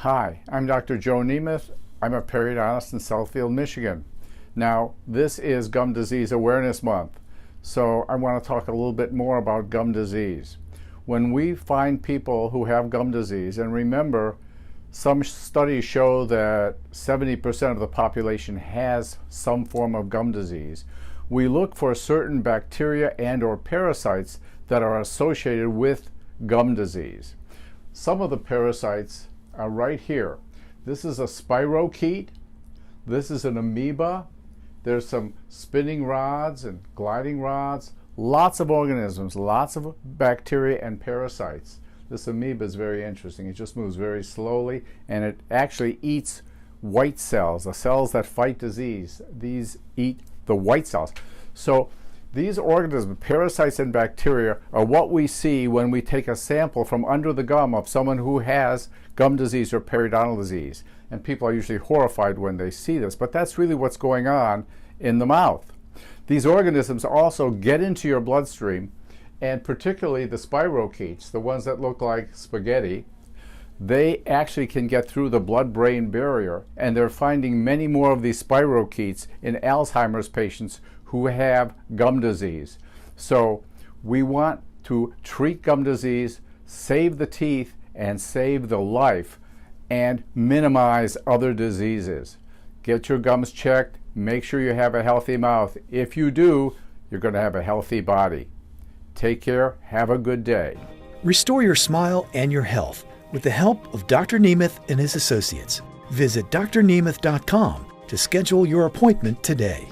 Hi, I'm Dr. Joe Nemeth. I'm a periodontist in Southfield, Michigan. Now, this is Gum Disease Awareness Month, so I want to talk a little bit more about gum disease. When we find people who have gum disease, and remember, some studies show that 70% of the population has some form of gum disease, we look for certain bacteria and or parasites that are associated with gum disease. Some of the parasites are right here. This is a spirochete. This is an amoeba. There's some spinning rods and gliding rods. Lots of organisms, lots of bacteria and parasites. This amoeba is very interesting. It just moves very slowly, and it actually eats white cells, the cells that fight disease. These eat the white cells. So these organisms, parasites and bacteria, are what we see when we take a sample from under the gum of someone who has gum disease or periodontal disease. And people are usually horrified when they see this, but that's really what's going on in the mouth. These organisms also get into your bloodstream, and particularly the spirochetes, the ones that look like spaghetti, they actually can get through the blood-brain barrier, and they're finding many more of these spirochetes in Alzheimer's patients who have gum disease. So we want to treat gum disease, save the teeth, and save the life, and minimize other diseases. Get your gums checked. Make sure you have a healthy mouth. If you do, you're going to have a healthy body. Take care. Have a good day. Restore your smile and your health with the help of Dr. Nemeth and his associates. Visit drnemeth.com to schedule your appointment today.